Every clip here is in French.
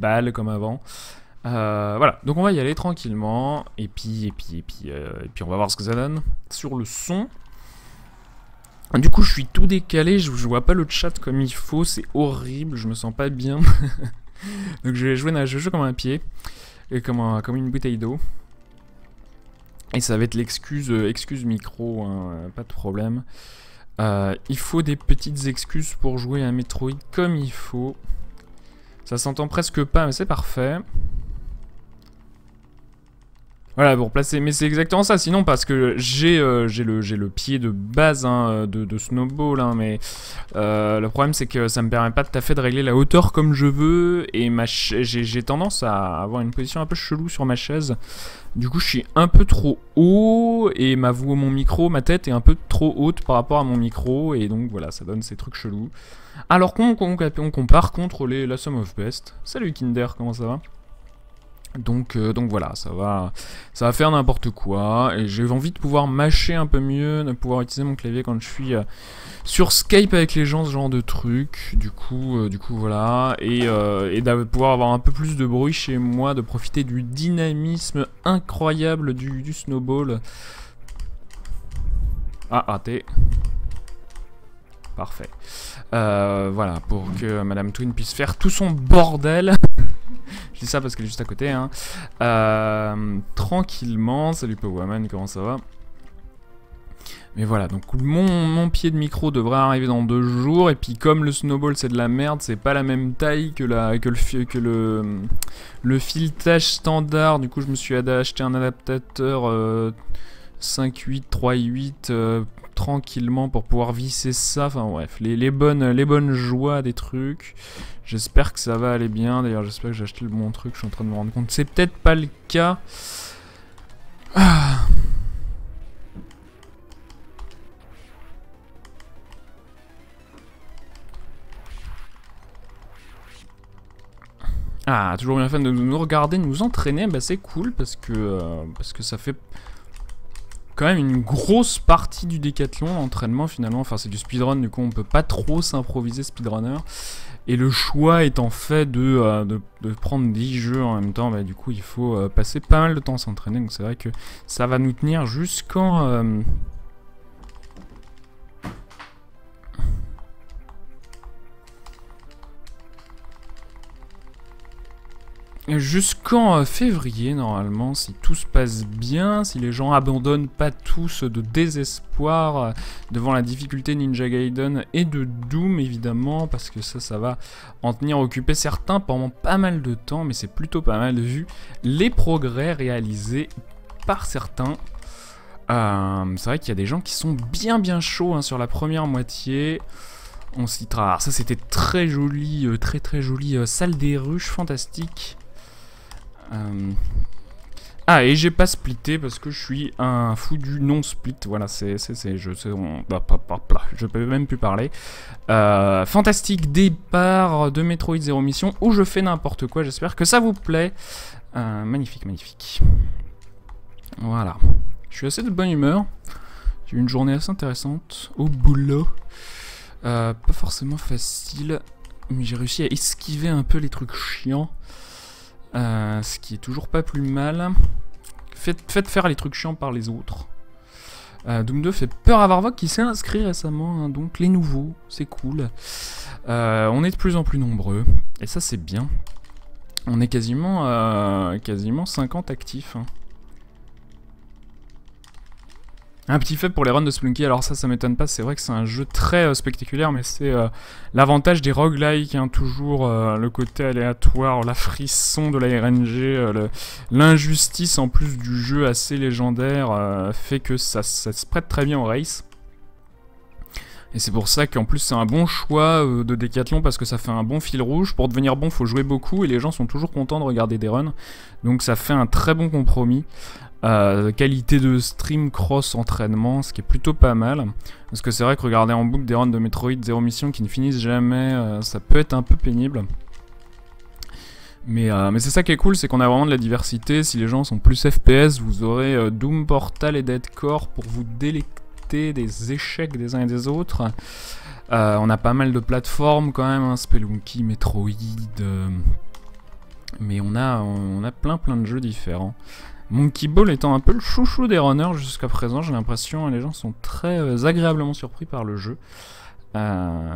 balles comme avant. Voilà, donc on va y aller tranquillement, et puis on va voir ce que ça donne sur le son. Du coup je suis tout décalé, je vois pas le chat comme il faut, c'est horrible, je me sens pas bien. Donc je vais jouer comme un pied, et comme une bouteille d'eau. Et ça va être l'excuse micro, hein, pas de problème. Il faut des petites excuses pour jouer à Metroid comme il faut. Ça s'entend presque pas, mais c'est parfait. Voilà, pour placer, mais c'est exactement ça, sinon parce que j'ai le pied de base hein, de Snowball, hein, mais le problème c'est que ça me permet pas tout à fait de régler la hauteur comme je veux, et j'ai tendance à avoir une position un peu chelou sur ma chaise. Du coup je suis un peu trop haut, et ma tête est un peu trop haute par rapport à mon micro, et donc voilà, ça donne ces trucs chelous. Alors qu'on compare contre la Sum of Best. Salut Kinder, comment ça va ? Donc voilà, ça va faire n'importe quoi, et j'ai envie de pouvoir mâcher un peu mieux, de pouvoir utiliser mon clavier quand je suis sur Skype avec les gens, ce genre de truc. Du coup voilà, et de pouvoir avoir un peu plus de bruit chez moi, de profiter du dynamisme incroyable du Snowball. Ah, raté. Parfait. Voilà, pour que Madame Twin puisse faire tout son bordel. Je dis ça parce qu'elle est juste à côté, hein. Tranquillement. Salut Powerman, comment ça va? Mais voilà, donc mon pied de micro devrait arriver dans 2 jours. Et puis comme le Snowball c'est de la merde, c'est pas la même taille que le filetage standard. Du coup je me suis acheté un adaptateur 5.8, 3.8 tranquillement pour pouvoir visser ça. Enfin bref, les bonnes joies des trucs. J'espère que ça va aller bien. D'ailleurs j'espère que j'ai acheté le bon truc. Je suis en train de me rendre compte. C'est peut-être pas le cas. Ah, toujours bien fan de nous regarder, nous entraîner. Bah c'est cool parce que ça fait quand même une grosse partie du décathlon, l'entraînement finalement. Enfin c'est du speedrun, du coup on peut pas trop s'improviser speedrunner. Et le choix étant fait de prendre 10 jeux en même temps, bah, du coup il faut passer pas mal de temps à s'entraîner. Donc c'est vrai que ça va nous tenir jusqu'en... jusqu'en février normalement, si tout se passe bien, si les gens abandonnent pas tous de désespoir devant la difficulté Ninja Gaiden et de Doom évidemment, parce que ça va en tenir occupé certains pendant pas mal de temps, mais c'est plutôt pas mal vu les progrès réalisés par certains. C'est vrai qu'il y a des gens qui sont bien chauds hein, sur la première moitié. On citera, alors ça c'était très joli, très joli, salle des ruches, fantastique. Ah, et j'ai pas splitté parce que je suis un fou du non-split. Voilà, je peux même plus parler. Fantastique départ de Metroid Zero Mission où je fais n'importe quoi. J'espère que ça vous plaît. Magnifique. Voilà. Je suis assez de bonne humeur. J'ai eu une journée assez intéressante au boulot. Pas forcément facile, mais j'ai réussi à esquiver un peu les trucs chiants. Ce qui est toujours pas plus mal. Faites faire les trucs chiants par les autres. Doom 2 fait peur à Varvok qui s'est inscrit récemment, hein, donc les nouveaux, c'est cool. On est de plus en plus nombreux, et ça c'est bien. On est quasiment 50 actifs. Hein. Un petit fait pour les runs de Spelunky, alors ça m'étonne pas, c'est vrai que c'est un jeu très spectaculaire, mais c'est l'avantage des roguelikes, hein, toujours le côté aléatoire, la frisson de la RNG, l'injustice en plus du jeu assez légendaire fait que ça se prête très bien au race. Et c'est pour ça qu'en plus c'est un bon choix de décathlon parce que ça fait un bon fil rouge. Pour devenir bon, faut jouer beaucoup et les gens sont toujours contents de regarder des runs. Donc ça fait un très bon compromis. Qualité de stream cross-entraînement, ce qui est plutôt pas mal. Parce que c'est vrai que regarder en boucle des runs de Metroid Zero Mission qui ne finissent jamais, ça peut être un peu pénible. Mais c'est ça qui est cool, c'est qu'on a vraiment de la diversité. Si les gens sont plus FPS, vous aurez Doom, Portal et Deadcore pour vous délecter des échecs des uns et des autres. On a pas mal de plateformes quand même, hein, Spelunky, Metroid... Mais on a plein de jeux différents. Monkey Ball étant un peu le chouchou des runners jusqu'à présent, j'ai l'impression, les gens sont très agréablement surpris par le jeu.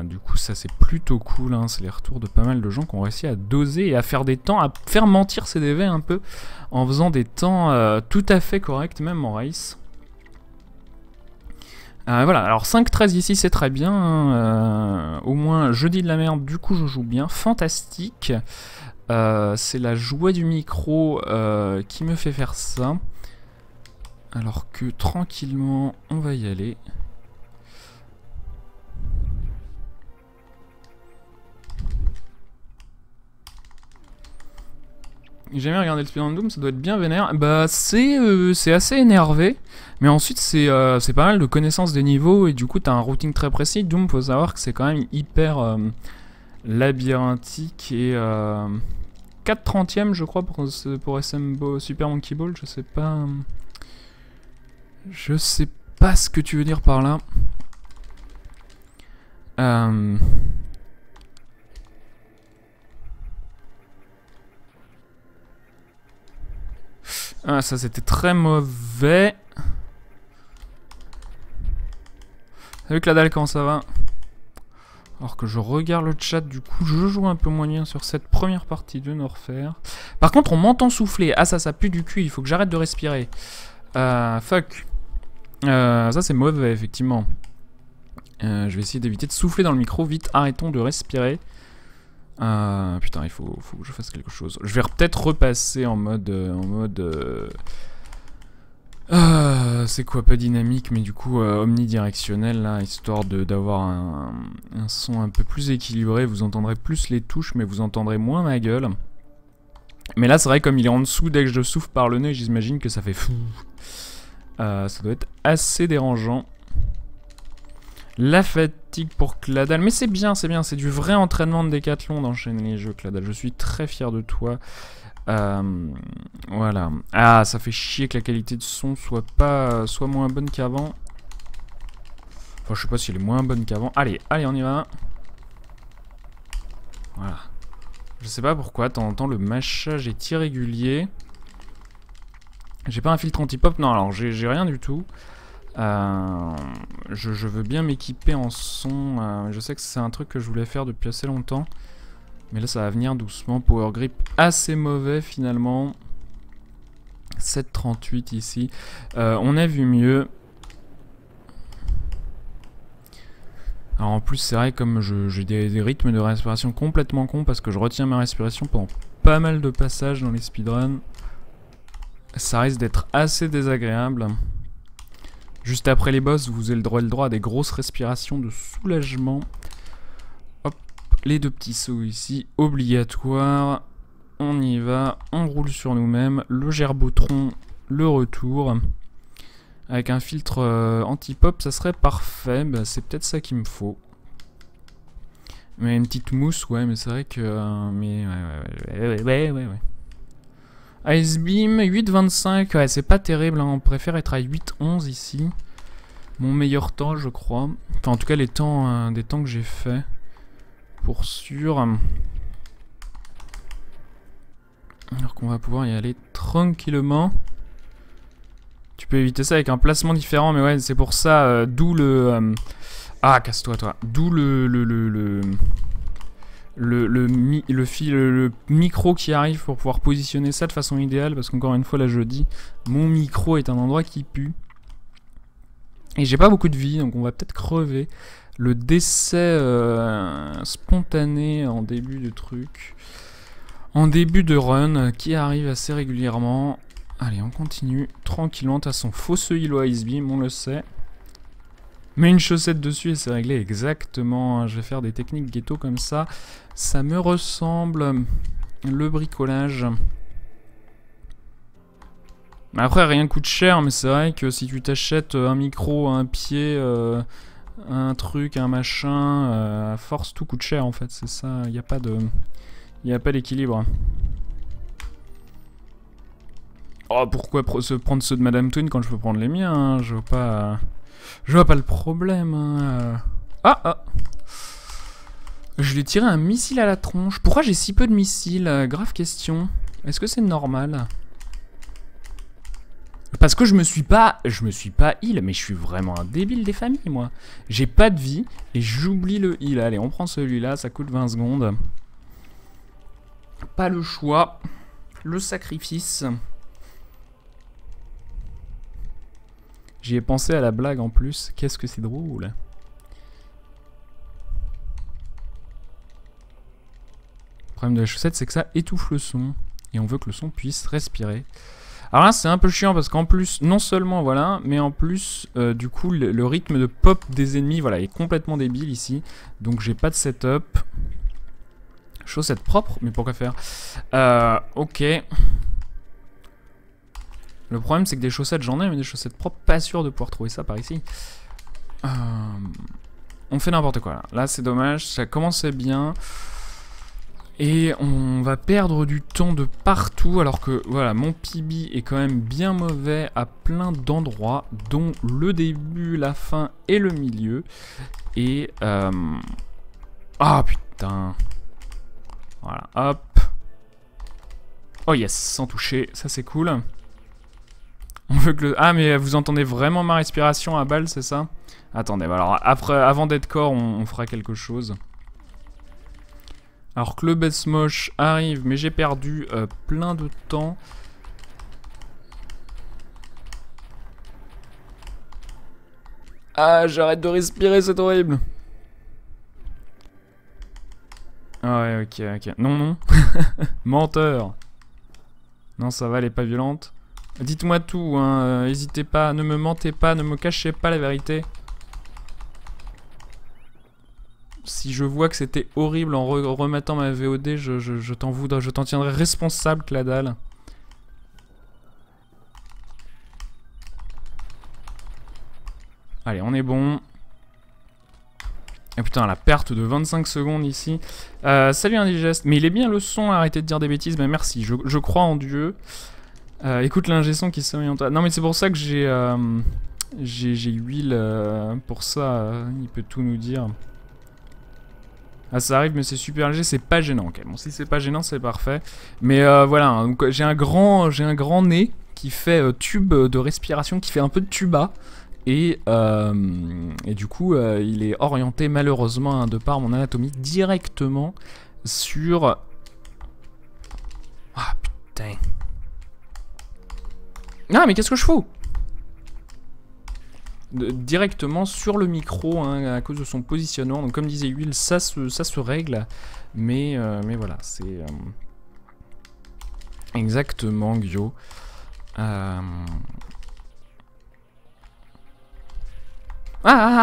Du coup ça c'est plutôt cool, hein. C'est les retours de pas mal de gens qui ont réussi à doser et à faire des temps, à faire mentir CDV un peu, en faisant des temps tout à fait corrects, même en race. Voilà, alors 5-13 ici c'est très bien, hein. Au moins je dis de la merde, du coup je joue bien, fantastique. C'est la joie du micro qui me fait faire ça. Alors que tranquillement on va y aller. J'ai jamais regardé le speedrun de Doom, ça doit être bien vénère. Bah c'est assez énervé, mais ensuite c'est pas mal de connaissance des niveaux et du coup t'as un routing très précis. Doom, faut savoir que c'est quand même hyper labyrinthique et 4/30e je crois pour Super Monkey Ball, je sais pas. Je sais pas ce que tu veux dire par là. Ah, ça c'était très mauvais. Salut Cladal, comment ça va? Alors que je regarde le chat, du coup je joue un peu moins bien sur cette première partie de Norfair. Par contre on m'entend souffler. Ah ça pue du cul, il faut que j'arrête de respirer. Fuck. Ça c'est mauvais effectivement. Je vais essayer d'éviter de souffler dans le micro. Vite, arrêtons de respirer. Putain, il faut que je fasse quelque chose. Je vais peut-être repasser en mode... c'est quoi, pas dynamique, mais du coup omnidirectionnel, là, histoire d'avoir un son un peu plus équilibré. Vous entendrez plus les touches, mais vous entendrez moins ma gueule. Mais là, c'est vrai, comme il est en dessous, dès que je souffle par le nez, j'imagine que ça fait fou. Ça doit être assez dérangeant. La fatigue pour Cladal, mais c'est bien, c'est du vrai entraînement de décathlon d'enchaîner les jeux, Cladal. Je suis très fier de toi. Voilà. Ah, ça fait chier que la qualité de son soit moins bonne qu'avant. Enfin, je sais pas si elle est moins bonne qu'avant. Allez, on y va. Voilà. Je sais pas pourquoi, de temps en temps, le mâchage est irrégulier. J'ai pas un filtre anti-pop, non, alors j'ai rien du tout. Je veux bien m'équiper en son. Je sais que c'est un truc que je voulais faire depuis assez longtemps. Mais là ça va venir doucement. Power grip assez mauvais finalement. 7,38 ici. On a vu mieux. Alors en plus c'est vrai comme j'ai des rythmes de respiration complètement cons parce que je retiens ma respiration pendant pas mal de passages dans les speedruns. Ça risque d'être assez désagréable. Juste après les boss, vous avez le droit à des grosses respirations de soulagement. Hop, les deux petits sauts ici, obligatoires. On y va, on roule sur nous-mêmes. Le gerbotron, le retour. Avec un filtre anti-pop, ça serait parfait. Bah, c'est peut-être ça qu'il me faut. Mais une petite mousse, ouais, mais c'est vrai que... ouais. Ice Beam, 8,25, ouais, c'est pas terrible, hein. On préfère être à 8,11 ici. Mon meilleur temps, je crois. Enfin, en tout cas, les temps, des temps que j'ai fait. Pour sûr. Alors qu'on va pouvoir y aller tranquillement. Tu peux éviter ça avec un placement différent, mais ouais, c'est pour ça, d'où le... Ah, casse-toi, toi. D'où le micro qui arrive pour pouvoir positionner ça de façon idéale, parce qu'encore une fois là je dis, mon micro est un endroit qui pue et j'ai pas beaucoup de vie, donc on va peut-être crever. Le décès spontané en début de truc, en début de run, qui arrive assez régulièrement. Allez, on continue tranquillement. De toute façon, faut se heal au Ice Beam, on le sait. Mets une chaussette dessus et c'est réglé exactement. Je vais faire des techniques ghetto comme ça. Ça me ressemble. Le bricolage. Après, rien ne coûte cher, mais c'est vrai que si tu t'achètes un micro, un pied, un truc, un machin, à force, tout coûte cher en fait. C'est ça, il n'y a pas de... Il n'y a pas d'équilibre. Oh, pourquoi prendre ceux de Madame Twin quand je peux prendre les miens, hein, je vois pas... Je vois pas le problème. Hein. Ah. Je lui ai tiré un missile à la tronche. Pourquoi j'ai si peu de missiles? Grave question. Est-ce que c'est normal? Parce que je me suis pas heal, mais je suis vraiment un débile des familles, moi. J'ai pas de vie et j'oublie le heal. Allez, on prend celui-là, ça coûte 20 secondes. Pas le choix. Le sacrifice. J'y ai pensé à la blague en plus. Qu'est-ce que c'est drôle. Le problème de la chaussette, c'est que ça étouffe le son. Et on veut que le son puisse respirer. Alors là, c'est un peu chiant parce qu'en plus, non seulement, voilà, mais en plus, du coup, le rythme de pop des ennemis, voilà, est complètement débile ici. Donc, j'ai pas de setup. Chaussettes propres, mais pourquoi faire? Ok. Le problème, c'est que des chaussettes, j'en ai, mais des chaussettes propres, pas sûr de pouvoir trouver ça par ici. On fait n'importe quoi, là. Là, c'est dommage, ça commençait bien. Et on va perdre du temps de partout, alors que voilà, mon PB est quand même bien mauvais à plein d'endroits, dont le début, la fin et le milieu. Et ah putain. Voilà, hop. Oh yes, sans toucher, ça c'est cool. On veut que le... Ah mais vous entendez vraiment ma respiration à balle, c'est ça? Attendez, alors après, avant d'être corps, on fera quelque chose. Alors que le best moche arrive, mais j'ai perdu plein de temps. Ah, j'arrête de respirer, c'est horrible. Ah ouais, ok. Non, non. Menteur. Non, ça va, elle est pas violente. Dites-moi tout, hein. N'hésitez pas, ne me mentez pas, ne me cachez pas la vérité. Si je vois que c'était horrible en remettant ma VOD, je t'en tiendrai responsable, Cladal. Allez, on est bon. Ah putain, la perte de 25 secondes ici. Salut Indigeste. Mais il est bien le son, arrêtez de dire des bêtises. Mais merci, je crois en Dieu. Écoute l'ingé son qui sommeille en toi. Non mais c'est pour ça que j'ai Will pour ça. Il peut tout nous dire. Ah ça arrive mais c'est super léger, c'est pas gênant. Ok, bon si c'est pas gênant c'est parfait. Mais voilà, hein, j'ai un grand nez qui fait tube de respiration, qui fait un peu de tuba. Et du coup il est orienté malheureusement hein, de par mon anatomie directement sur... Ah putain. Ah mais qu'est-ce que je fous? Directement sur le micro hein, à cause de son positionnement. Donc comme disait Will, ça se règle. Mais voilà, c'est exactement Gyo.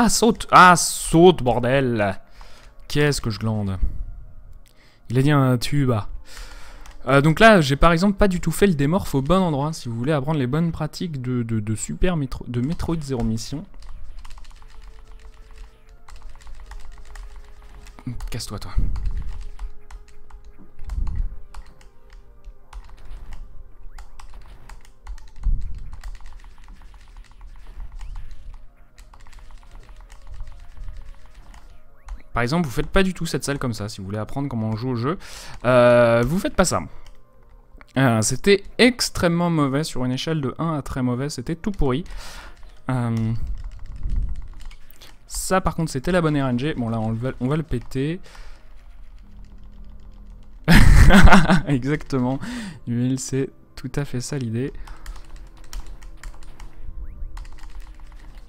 Saute! Ah, saute, bordel! Qu'est-ce que je glande? Il a dit un tuba. Donc là, j'ai par exemple pas du tout fait le démorph au bon endroit. Si vous voulez apprendre les bonnes pratiques de Metroid Zero Mission. Casse-toi, toi. Par exemple, vous faites pas du tout cette salle comme ça, si vous voulez apprendre comment on joue au jeu. Vous faites pas ça. C'était extrêmement mauvais, sur une échelle de 1 à très mauvais, c'était tout pourri. Ça par contre c'était la bonne RNG, bon là on va le péter. Exactement, c'est tout à fait ça l'idée.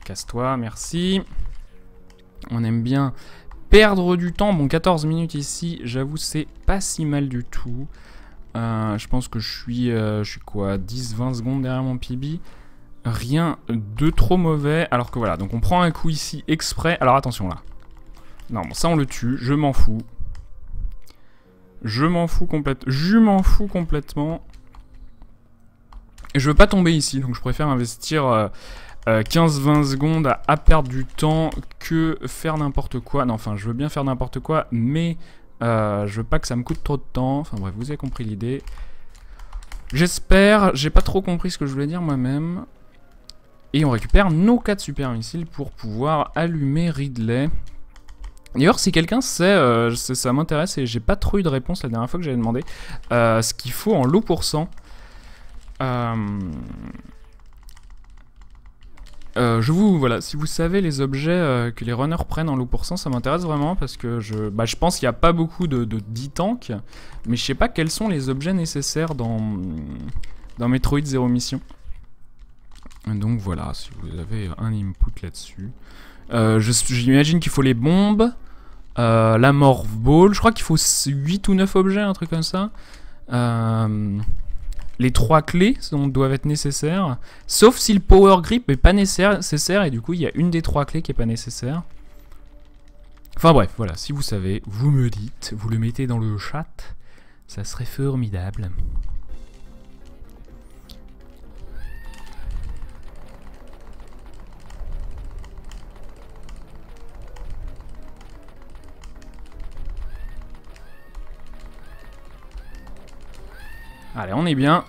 Casse-toi, merci. On aime bien... Perdre du temps, bon 14 minutes ici, j'avoue c'est pas si mal du tout. Je pense que je suis quoi, 10-20 secondes derrière mon PB. Rien de trop mauvais, alors que voilà, donc on prend un coup ici exprès. Alors attention là. Non, bon, ça on le tue, je m'en fous. Je m'en fous complètement. Et je veux pas tomber ici, donc je préfère investir... 15-20 secondes à perdre du temps que faire n'importe quoi. Non, enfin, je veux bien faire n'importe quoi, mais je veux pas que ça me coûte trop de temps. Enfin bref, vous avez compris l'idée. J'espère. J'ai pas trop compris ce que je voulais dire moi-même. Et on récupère nos 4 super missiles pour pouvoir allumer Ridley. D'ailleurs, si quelqu'un sait, ça m'intéresse et j'ai pas trop eu de réponse la dernière fois que j'avais demandé, ce qu'il faut en lot pour cent. Voilà, si vous savez les objets que les runners prennent en lot pour cent, ça m'intéresse vraiment parce que je pense qu'il n'y a pas beaucoup de 10 tanks, mais je sais pas quels sont les objets nécessaires dans Metroid Zero Mission. Donc voilà, si vous avez un input là-dessus. J'imagine qu'il faut les bombes, la morph ball, je crois qu'il faut 8 ou 9 objets, un truc comme ça. Les 3 clés doivent être nécessaires, sauf si le power grip n'est pas nécessaire et du coup il y a une des 3 clés qui n'est pas nécessaire. Enfin bref, voilà, si vous savez, vous me dites, vous le mettez dans le chat, ça serait formidable. Allez, on est bien.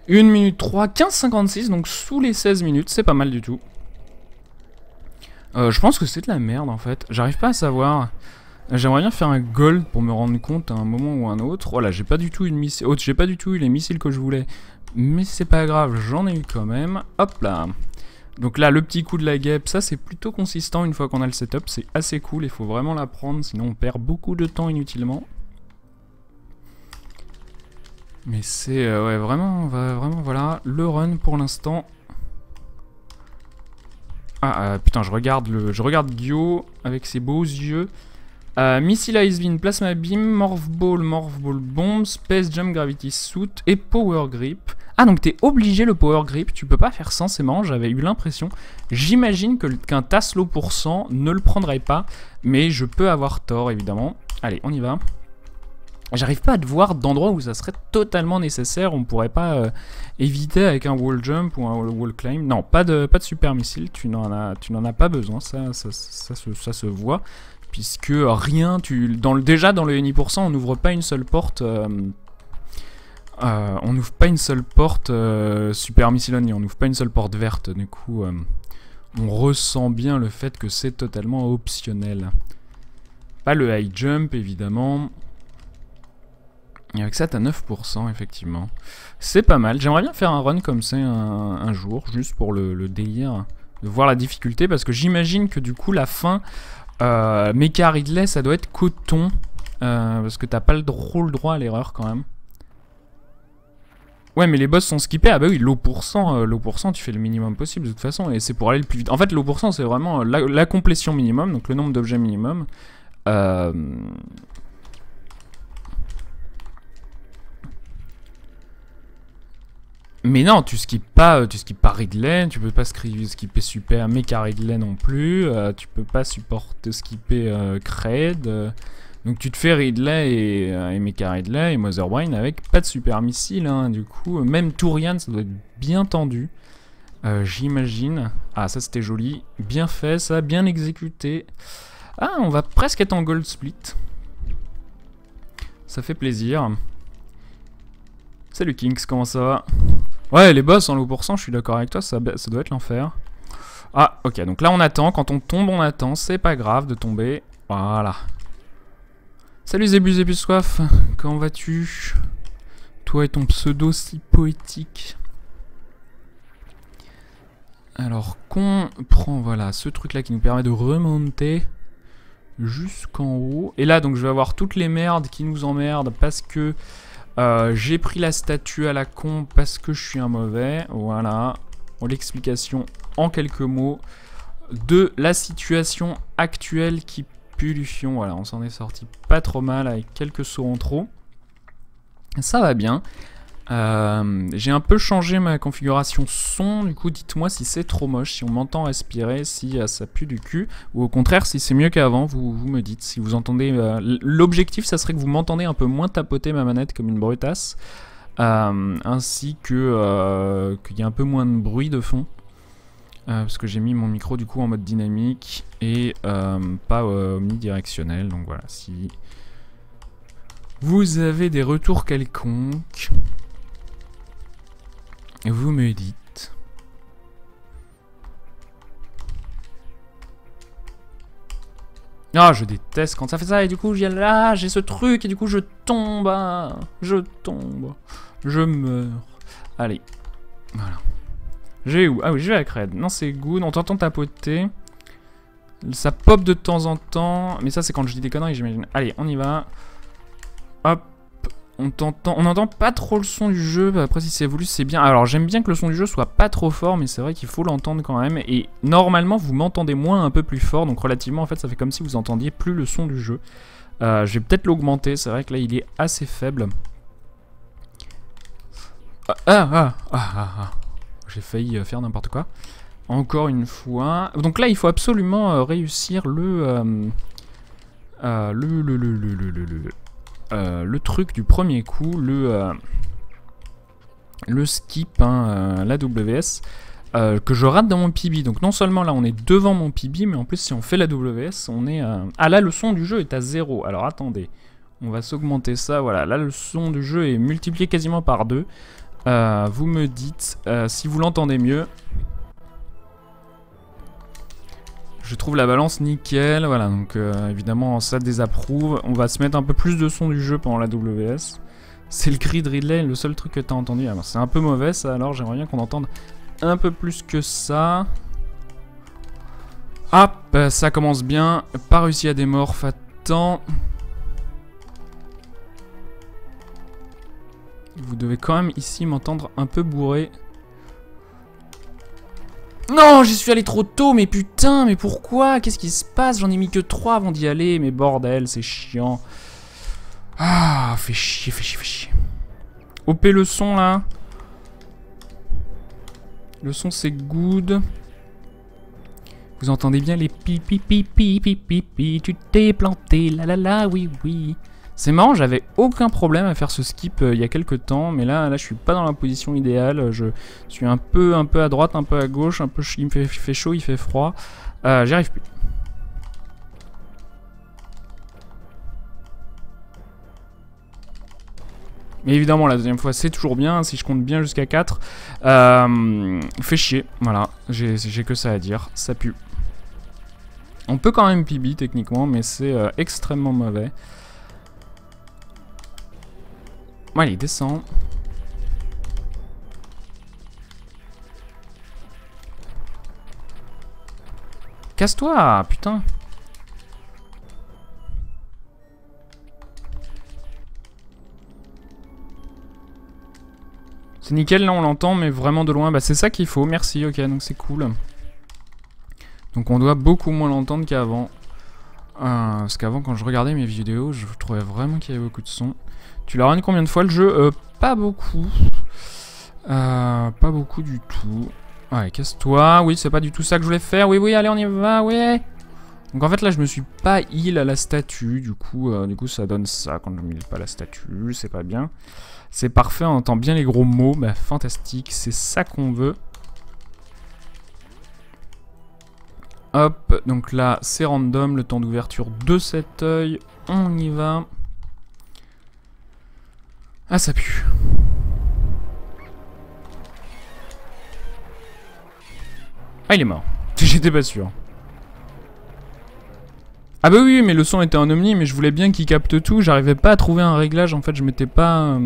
1 minute 3, 15,56, donc sous les 16 minutes, c'est pas mal du tout. Je pense que c'est de la merde en fait, j'arrive pas à savoir. J'aimerais bien faire un gold pour me rendre compte à un moment ou un autre. Voilà, j'ai pas du tout j'ai pas du tout eu les missiles que je voulais. Mais c'est pas grave, j'en ai eu quand même. Hop là. Donc là, le petit coup de la guêpe, ça c'est plutôt consistant une fois qu'on a le setup. C'est assez cool, il faut vraiment l'apprendre, sinon on perd beaucoup de temps inutilement. Mais c'est ouais, vraiment, voilà, le run pour l'instant. Ah putain, je regarde Gyo avec ses beaux yeux. Missile Ice Beam, Plasma Beam, Morph Ball Bomb, Space Jump Gravity Suit et Power Grip. Ah donc t'es obligé le Power Grip, tu peux pas faire sans, c'est marrant, j'avais eu l'impression. J'imagine qu'un Taslo pour 100 ne le prendrait pas, mais je peux avoir tort évidemment. Allez, on y va. J'arrive pas à te voir d'endroits où ça serait totalement nécessaire, on pourrait pas éviter avec un wall jump ou un wall climb. Non, pas de super missile, tu n'en as pas besoin, ça se voit. Puisque rien, déjà dans le N%, on n'ouvre pas une seule porte. On n'ouvre pas une seule porte super missile only, on n'ouvre pas une seule porte verte. Du coup, on ressent bien le fait que c'est totalement optionnel. Pas le high jump évidemment. Et avec ça, t'as 9%, effectivement. C'est pas mal. J'aimerais bien faire un run comme ça un jour, juste pour le délire, de voir la difficulté, parce que j'imagine que du coup, la fin, Mecha Ridley, ça doit être coton, parce que t'as pas le droit à l'erreur quand même. Ouais, mais les boss sont skippés. Ah bah oui, l'eau pour cent, tu fais le minimum possible de toute façon, et c'est pour aller le plus vite. En fait, l'eau pour cent, c'est vraiment la complétion minimum, donc le nombre d'objets minimum. Mais non, tu skippes pas Ridley, tu peux pas skipper Super Mecha Ridley non plus, tu peux pas skipper Cred. Donc tu te fais Ridley et Mecha Ridley et Mother Brain avec pas de super missile, hein, du coup. Même Tourian, ça doit être bien tendu, j'imagine. Ah, ça c'était joli, bien fait ça, bien exécuté. Ah, on va presque être en gold split. Ça fait plaisir. Salut Kings, comment ça va? Ouais, les boss en lot pour cent, je suis d'accord avec toi, ça doit être l'enfer. Ah, ok, donc là on attend, quand on tombe on attend, c'est pas grave de tomber. Voilà. Salut Zébus Soif, comment vas-tu? Toi et ton pseudo si poétique. Alors qu'on prend, voilà, ce truc là qui nous permet de remonter jusqu'en haut. Et là donc je vais avoir toutes les merdes qui nous emmerdent parce que... j'ai pris la statue à la con parce que je suis un mauvais. Voilà. L'explication en quelques mots de la situation actuelle qui pue du fion. Voilà, on s'en est sorti pas trop mal avec quelques sauts en trop. Ça va bien. J'ai un peu changé ma configuration son, du coup dites-moi si c'est trop moche, si on m'entend respirer, si ça pue du cul, ou au contraire si c'est mieux qu'avant, vous me dites. Si vous entendez, l'objectif ça serait que vous m'entendez un peu moins tapoter ma manette comme une brutasse, ainsi que qu'il y ait un peu moins de bruit de fond, parce que j'ai mis mon micro du coup en mode dynamique et pas omnidirectionnel, donc voilà, si vous avez des retours quelconques, vous me dites. Ah, je déteste quand ça fait ça, et du coup, là, j'ai ce truc, et du coup, je tombe, ah, je tombe, je meurs. Allez, voilà. J'ai où? Ah oui, je vais avec Red. Non, c'est good, on t'entend tapoter. Ça pop de temps en temps, mais ça, c'est quand je dis des conneries, j'imagine. Allez, on y va. Hop. On n'entend pas trop le son du jeu, après si c'est voulu c'est bien. Alors j'aime bien que le son du jeu soit pas trop fort, mais c'est vrai qu'il faut l'entendre quand même. Et normalement vous m'entendez moins un peu plus fort, donc relativement en fait ça fait comme si vous entendiez plus le son du jeu. Je vais peut-être l'augmenter, c'est vrai que là il est assez faible. J'ai failli faire n'importe quoi. Encore une fois. Donc là il faut absolument réussir le truc du premier coup, le skip, hein, l'AWS, que je rate dans mon PB. Donc non seulement là on est devant mon PB, mais en plus si on fait l'AWS, on est... Ah là le son du jeu est à 0. Alors attendez, on va s'augmenter ça, voilà. Là le son du jeu est multiplié quasiment par 2. Vous me dites si vous l'entendez mieux. Je trouve la balance nickel, voilà, donc évidemment ça désapprouve. On va se mettre un peu plus de son du jeu pendant la WS. C'est le cri de Ridley, le seul truc que t'as entendu. Alors c'est un peu mauvais ça, alors j'aimerais bien qu'on entende un peu plus que ça. Hop, ça commence bien. Pas réussi à démorph, attends. Vous devez quand même ici m'entendre un peu bourré. Non, j'y suis allé trop tôt, mais putain, mais pourquoi? Qu'est-ce qui se passe? J'en ai mis que 3 avant d'y aller, mais bordel, c'est chiant. Ah, fait chier, fait chier, fait chier. OP le son, là. Le son, c'est good. Vous entendez bien les pi pi pi pi pi pi pi, tu t'es planté, la la la, oui oui. C'est marrant, j'avais aucun problème à faire ce skip il y a quelques temps, mais là je suis pas dans la position idéale, je suis un peu à droite, un peu à gauche, un peu il me fait chaud, il fait froid, j'y arrive plus. Mais évidemment la deuxième fois c'est toujours bien, si je compte bien jusqu'à 4, fait chier, voilà, j'ai que ça à dire, ça pue. On peut quand même PB techniquement, mais c'est extrêmement mauvais. Bon, allez, descend. Casse-toi, putain. C'est nickel, là on l'entend, mais vraiment de loin. Bah c'est ça qu'il faut, merci, ok, donc c'est cool. Donc on doit beaucoup moins l'entendre qu'avant. Parce qu'avant, quand je regardais mes vidéos, je trouvais vraiment qu'il y avait beaucoup de son. Tu l'as run combien de fois le jeu? Pas beaucoup. Pas beaucoup du tout. Ouais, casse-toi. Oui, c'est pas du tout ça que je voulais faire. Oui, oui, allez, on y va, ouais. Donc en fait, là, je me suis pas heal à la statue. Du coup, ça donne ça quand je heal pas la statue. C'est pas bien. C'est parfait, on entend bien les gros mots. Bah, fantastique. C'est ça qu'on veut. Hop, donc là, c'est random. Le temps d'ouverture de cet œil. On y va. Ah, ça pue. Ah, il est mort. J'étais pas sûr. Ah bah oui, mais le son était en omni, mais je voulais bien qu'il capte tout. J'arrivais pas à trouver un réglage, en fait, je m'étais pas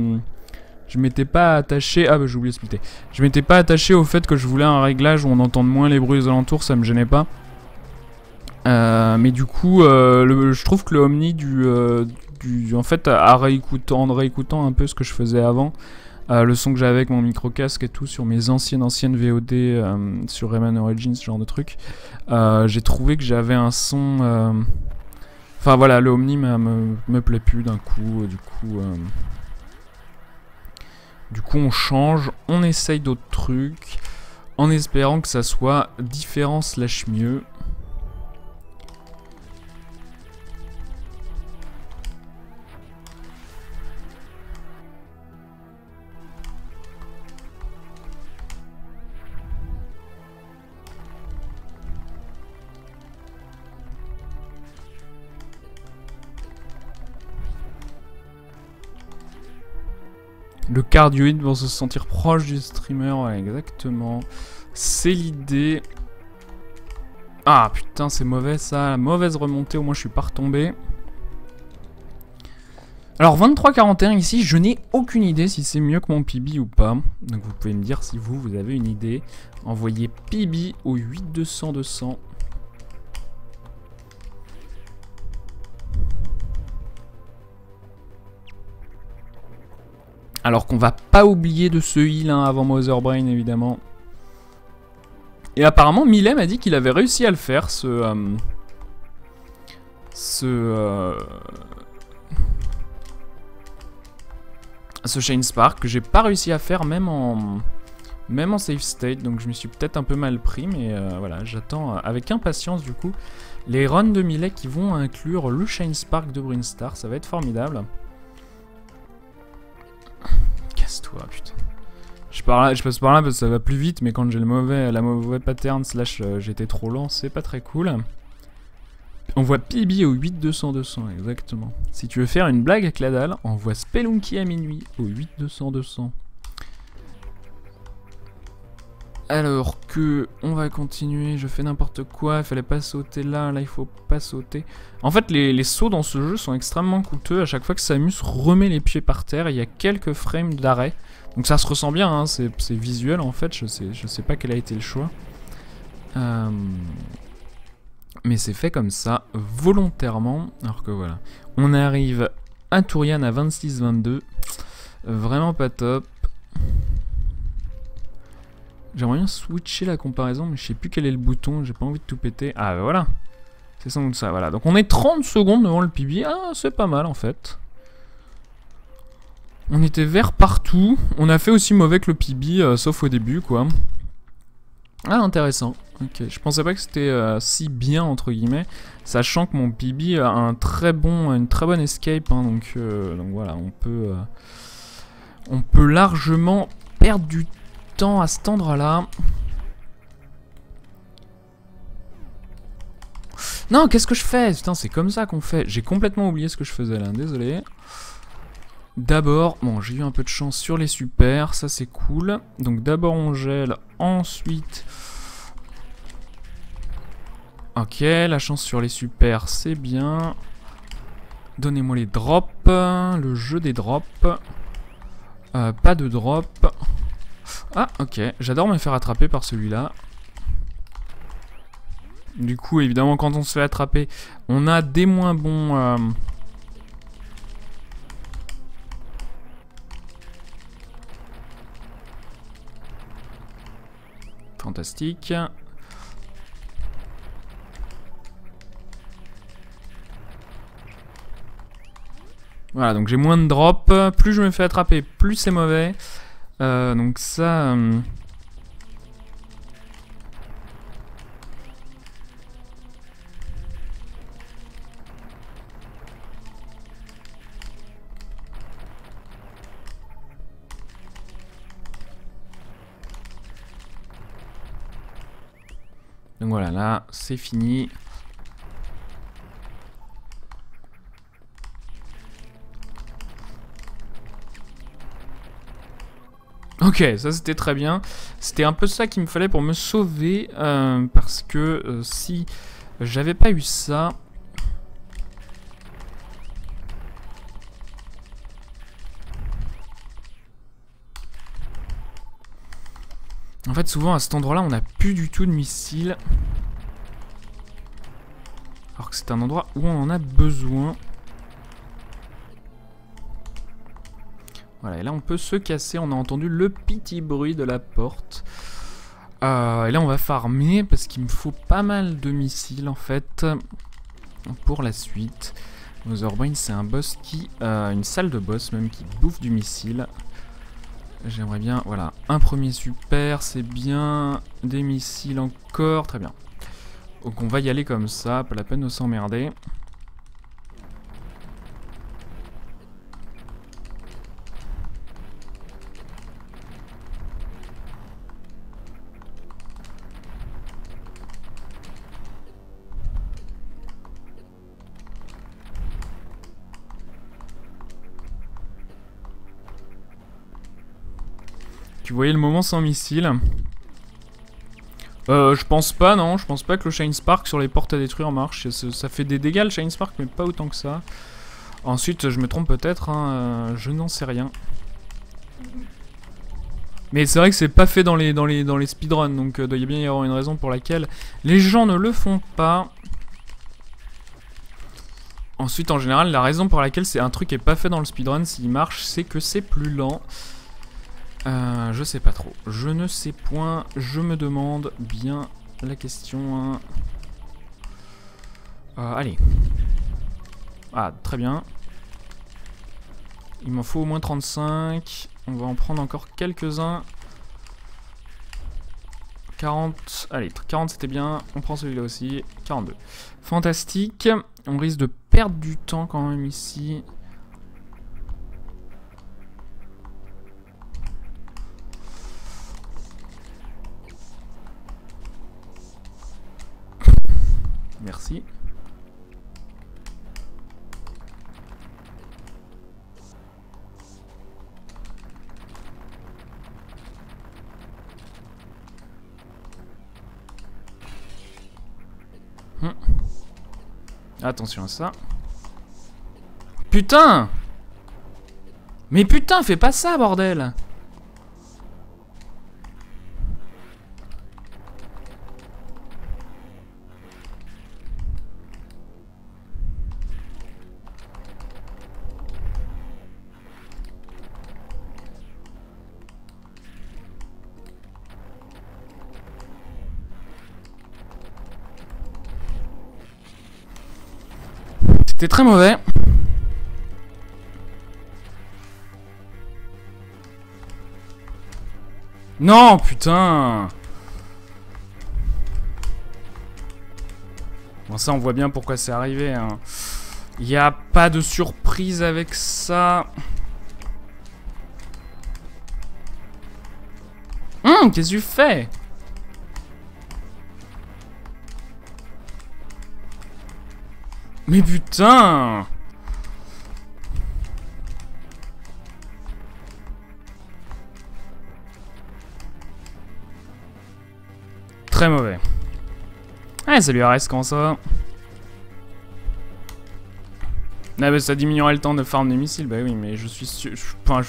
attaché... Ah bah j'ai oublié de splitter. Je m'étais pas attaché au fait que je voulais un réglage où on entende moins les bruits aux alentours, ça me gênait pas. Mais du coup, je trouve que le omni en fait, en réécoutant un peu ce que je faisais avant, le son que j'avais avec mon micro-casque et tout sur mes anciennes VOD sur Rayman Origins, ce genre de truc, j'ai trouvé que j'avais un son... Enfin voilà, le omni me plaît plus d'un coup, du coup on change, on essaye d'autres trucs, en espérant que ça soit différent / mieux. Le cardioïde pour se sentir proche du streamer, ouais, exactement. C'est l'idée. Ah putain, c'est mauvais ça. Mauvaise remontée, au moins je suis pas retombé. Alors 23-41 ici, je n'ai aucune idée si c'est mieux que mon PB ou pas. Donc vous pouvez me dire si vous avez une idée. Envoyez PB au 8-200-200. Alors qu'on va pas oublier de ce heal hein, avant Motherbrain évidemment. Et apparemment Millet m'a dit qu'il avait réussi à le faire ce Shine Spark que j'ai pas réussi à faire même en safe state, donc je me suis peut-être un peu mal pris, mais voilà, j'attends avec impatience du coup les runs de Millet qui vont inclure le Shine Spark de Brinstar, ça va être formidable. Casse-toi, putain. Je passe par là parce que ça va plus vite, mais quand j'ai la mauvaise pattern slash j'étais trop lent, c'est pas très cool. On voit PB au 8-200-200, exactement. Si tu veux faire une blague avec la dalle, on voit Spelunky à minuit au 8-200-200. Alors que on va continuer, je fais n'importe quoi, il fallait pas sauter là il faut pas sauter. En fait les sauts dans ce jeu sont extrêmement coûteux, à chaque fois que Samus remet les pieds par terre, il y a quelques frames d'arrêt. Donc ça se ressent bien, hein, c'est visuel en fait, je sais pas quel a été le choix. Mais c'est fait comme ça, volontairement, alors que voilà. On arrive à Tourian à 26-22, vraiment pas top. J'aimerais bien switcher la comparaison, mais je sais plus quel est le bouton, j'ai pas envie de tout péter. Ah bah voilà, c'est sans doute ça, voilà. Donc on est 30 secondes devant le PB, ah c'est pas mal en fait. On était vert partout, on a fait aussi mauvais que le PB, sauf au début quoi. Ah intéressant, ok, je pensais pas que c'était si bien entre guillemets, sachant que mon PB a une très bonne escape, hein, donc voilà, on peut largement perdre du temps à cet endroit-là. Non, qu'est-ce que je fais? Putain, c'est comme ça qu'on fait. J'ai complètement oublié ce que je faisais là, désolé. D'abord, bon, j'ai eu un peu de chance sur les super, ça c'est cool. Donc d'abord on gèle, ensuite... Ok, la chance sur les super, c'est bien. Donnez-moi les drops, le jeu des drops. Pas de drop. Ah, ok, j'adore me faire attraper par celui-là. Du coup, évidemment, quand on se fait attraper, on a des moins bons... Fantastique. Voilà, donc j'ai moins de drop. Plus je me fais attraper, plus c'est mauvais. Donc ça... Donc voilà, là, c'est fini. Ok, ça c'était très bien. C'était un peu ça qu'il me fallait pour me sauver. Parce que si j'avais pas eu ça... En fait, souvent à cet endroit-là, on n'a plus du tout de missiles. Alors que c'est un endroit où on en a besoin. Voilà, et là on peut se casser. On a entendu le petit bruit de la porte. Et là on va farmer parce qu'il me faut pas mal de missiles en fait. Pour la suite. Motherbrain, c'est un boss qui... une salle de boss même qui bouffe du missile. J'aimerais bien, voilà, un premier super, c'est bien, des missiles encore, très bien. Donc on va y aller comme ça, pas la peine de s'emmerder. Tu voyais le moment sans missile. Je pense pas, non. Je pense pas que le Shine Spark sur les portes à détruire marche. Ça fait des dégâts le Shine Spark, mais pas autant que ça. Ensuite, je me trompe peut-être, hein, je n'en sais rien. Mais c'est vrai que c'est pas fait dans les speedruns, donc il doit bien y avoir une raison pour laquelle les gens ne le font pas. Ensuite, en général, la raison pour laquelle c'est un truc qui est pas fait dans le speedrun, s'il marche, c'est que c'est plus lent. Je sais pas trop. Je ne sais point. Je me demande bien la question. Hein. Allez. Ah, très bien. Il m'en faut au moins 35. On va en prendre encore quelques-uns. 40. Allez, 40 c'était bien. On prend celui-là aussi. 42. Fantastique. On risque de perdre du temps quand même ici. Merci. Attention à ça. Putain! Mais putain, fais pas ça, bordel! C'était très mauvais. Non, putain. Bon, ça, on voit bien pourquoi c'est arrivé. Hein. Il n'y a pas de surprise avec ça. Qu'est-ce que tu fais? Mais putain! Très mauvais. Ouais, ça lui reste quand ça. Ah bah ça diminuerait le temps de farm des missiles. Bah oui, mais je suis sûr...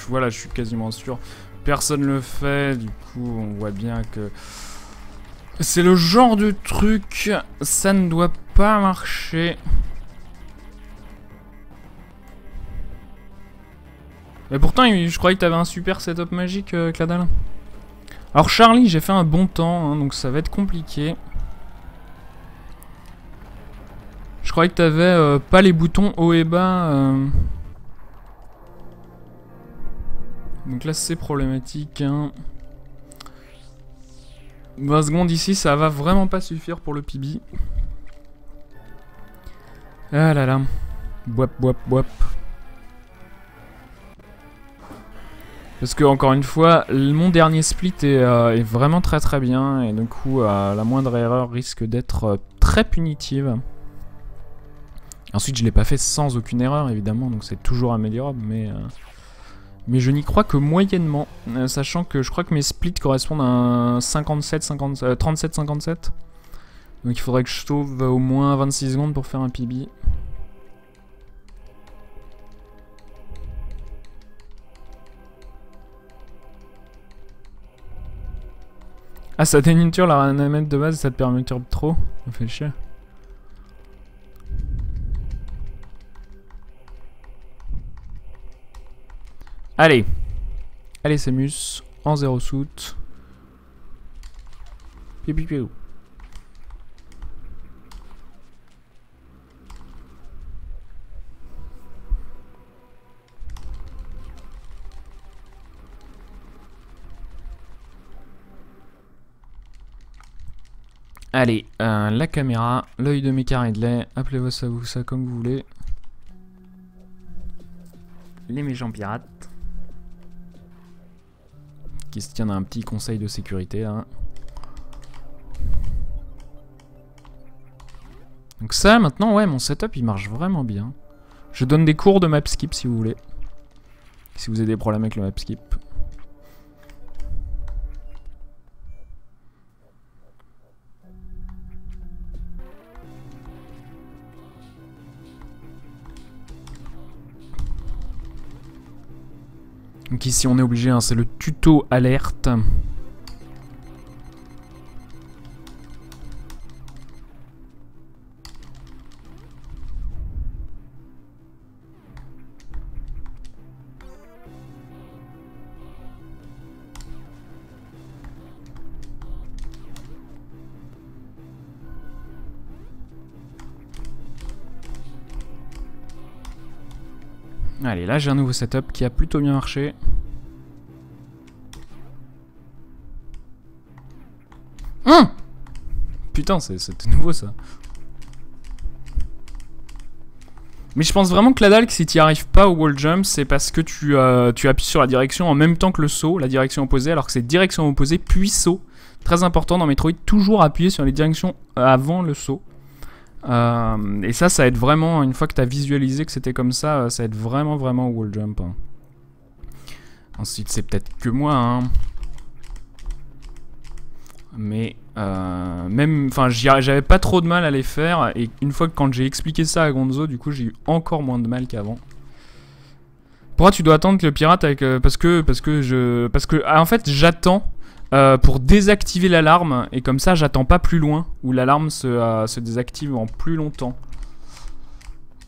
voilà, je suis quasiment sûr. Personne le fait, du coup on voit bien que... C'est le genre de truc, ça ne doit pas marcher. Mais pourtant, je croyais que t'avais un super setup magique, Cladal. Alors Charlie, j'ai fait un bon temps, hein, donc ça va être compliqué. Je croyais que t'avais pas les boutons haut et bas. Donc là, c'est problématique. Hein. 20 secondes ici, ça va vraiment pas suffire pour le PB. Ah là là. Boap, boap, boap. Parce que, encore une fois, mon dernier split est vraiment très très bien. Et du coup, la moindre erreur risque d'être très punitive. Ensuite, je l'ai pas fait sans aucune erreur, évidemment. Donc c'est toujours améliorable. Mais je n'y crois que moyennement. Sachant que je crois que mes splits correspondent à un 37-57. Donc il faudrait que je sauve au moins 26 secondes pour faire un PB. Ah, ça dénature la ranamètre de base, ça te perturbe trop. Ça fait chier. Allez. Allez, Samus. En 0 soute. Piou piou piou. Allez, la caméra, l'œil de Mecha Ridley, appelez-vous ça comme vous voulez. Les méchants pirates. Qui se tiennent à un petit conseil de sécurité là. Donc ça maintenant, ouais, mon setup il marche vraiment bien. Je donne des cours de map skip si vous voulez. Si vous avez des problèmes avec le map skip. Donc ici on est obligé, hein, c'est le tuto alerte. Allez, là j'ai un nouveau setup qui a plutôt bien marché. Putain, c'était nouveau ça. Mais je pense vraiment que la dalle, si tu n'y arrives pas au wall jump, c'est parce que tu appuies sur la direction en même temps que le saut, la direction opposée, alors que c'est direction opposée puis saut. Très important dans Metroid, toujours appuyer sur les directions avant le saut. Et ça aide vraiment, une fois que tu as visualisé que c'était comme ça aide vraiment au wall jump. Hein. Ensuite, c'est peut-être que moi, hein. Mais même, enfin, j'avais pas trop de mal à les faire. Et une fois que quand j'ai expliqué ça à Gonzo, du coup, j'ai eu encore moins de mal qu'avant. Pourquoi tu dois attendre que le pirate avec parce que en fait, j'attends pour désactiver l'alarme et comme ça, j'attends pas plus loin où l'alarme se désactive en plus longtemps.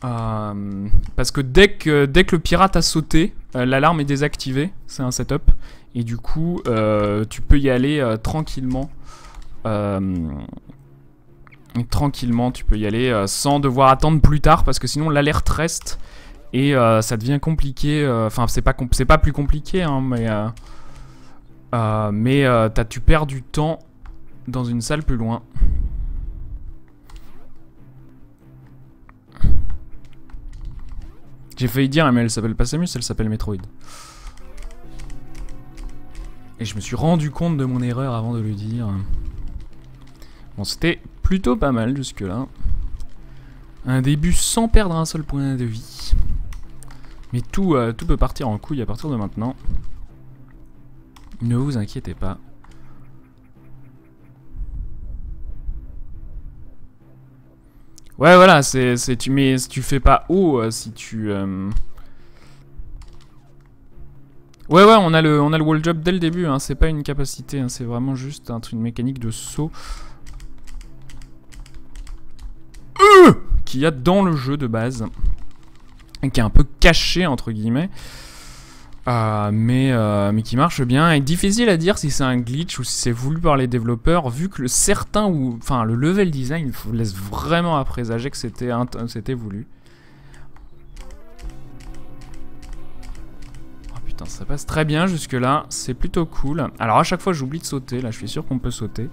Parce que dès que le pirate a sauté, l'alarme est désactivée. C'est un setup. Et du coup, tu peux y aller tranquillement. Tranquillement, tu peux y aller sans devoir attendre plus tard. Parce que sinon, l'alerte reste. Et ça devient compliqué. Enfin, c'est pas plus compliqué, hein, mais tu perds du temps dans une salle plus loin. J'ai failli dire, mais elle s'appelle pas Samus, elle s'appelle Metroid. Et je me suis rendu compte de mon erreur avant de le dire. Bon, c'était plutôt pas mal jusque-là. Un début sans perdre un seul point de vie. Mais tout peut partir en couille à partir de maintenant. Ne vous inquiétez pas. Ouais, voilà, tu fais pas haut si tu... Ouais, on a le wall jump dès le début, hein, c'est pas une capacité, hein, c'est vraiment juste une mécanique de saut. Qu'il y a dans le jeu de base. Et qui est un peu caché, entre guillemets. Mais qui marche bien. Et difficile à dire si c'est un glitch ou si c'est voulu par les développeurs, vu que le level design laisse vraiment à présager que c'était voulu. Oh putain, ça passe très bien jusque là, c'est plutôt cool. Alors à chaque fois j'oublie de sauter, là je suis sûr qu'on peut sauter.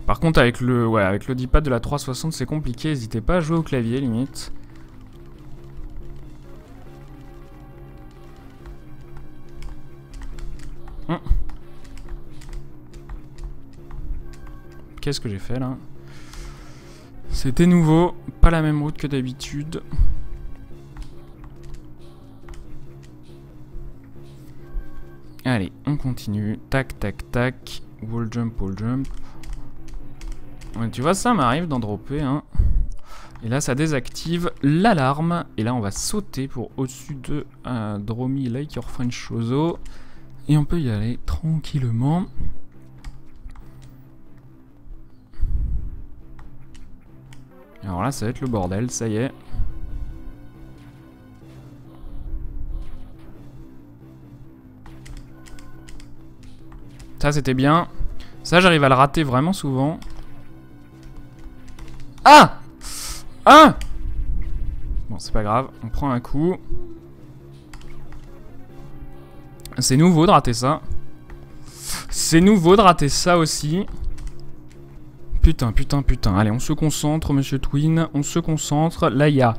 Par contre avec le D-pad de la 360 c'est compliqué, n'hésitez pas à jouer au clavier limite. Qu'est-ce que j'ai fait là? C'était nouveau, pas la même route que d'habitude. Allez, on continue. Tac, tac, tac. Wall jump, wall jump. Ouais, tu vois, ça m'arrive d'en dropper, hein. Et là, ça désactive l'alarme. Et là, on va sauter pour au-dessus de Dromy Like Your French Chozo. Et on peut y aller tranquillement. Alors là, ça va être le bordel, ça y est. Ça, c'était bien. Ça, j'arrive à le rater vraiment souvent. Ah! Ah! Bon, c'est pas grave. On prend un coup. C'est nouveau de rater ça. C'est nouveau de rater ça aussi. Putain, putain, putain. Allez, on se concentre, monsieur Twin. On se concentre. Là, il y a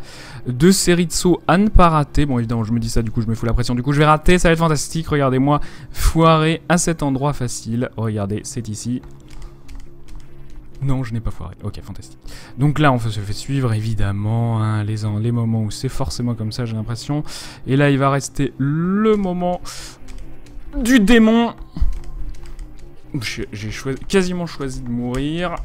2 séries de sauts à ne pas rater. Bon, évidemment, je me dis ça, du coup, je me fous la pression. Du coup, je vais rater. Ça va être fantastique. Regardez-moi foirer à cet endroit facile. Regardez, c'est ici. Non, je n'ai pas foiré. Ok, fantastique. Donc là, on se fait suivre, évidemment, hein, les moments où c'est forcément comme ça, j'ai l'impression. Et là, il va rester le moment du démon. J'ai quasiment choisi de mourir.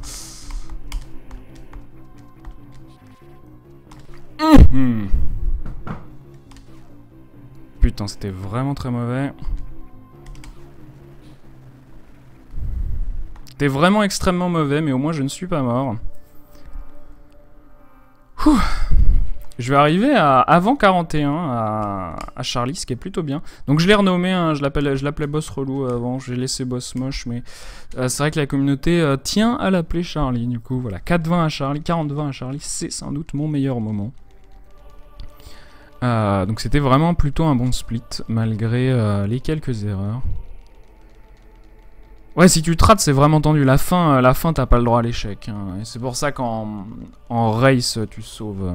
Putain, c'était vraiment très mauvais. C'était vraiment extrêmement mauvais, mais au moins je ne suis pas mort. Ouh. Je vais arriver à avant 41 à Charlie, ce qui est plutôt bien. Donc je l'ai renommé, hein, je l'appelais Boss Relou avant, j'ai laissé Boss Moche, mais c'est vrai que la communauté tient à l'appeler Charlie. Du coup, voilà, 4-20 à Charlie, 40-20 à Charlie, c'est sans doute mon meilleur moment. Donc c'était vraiment plutôt un bon split, malgré les quelques erreurs. Ouais, si tu te rates, c'est vraiment tendu. La fin t'as pas le droit à l'échec. Hein. Et c'est pour ça qu'en race, tu sauves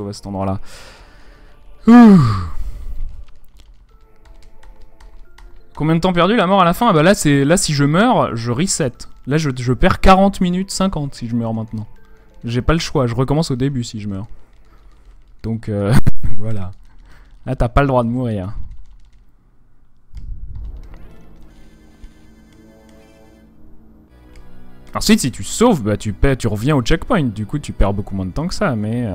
à cet endroit-là. Combien de temps perdu, la mort à la fin? Ah bah là, si je meurs, je reset. Là, je perds 40 minutes 50 si je meurs maintenant. J'ai pas le choix, je recommence au début si je meurs. Donc, voilà. Là, t'as pas le droit de mourir. Ensuite, si tu sauves, bah tu reviens au checkpoint. Du coup, tu perds beaucoup moins de temps que ça, mais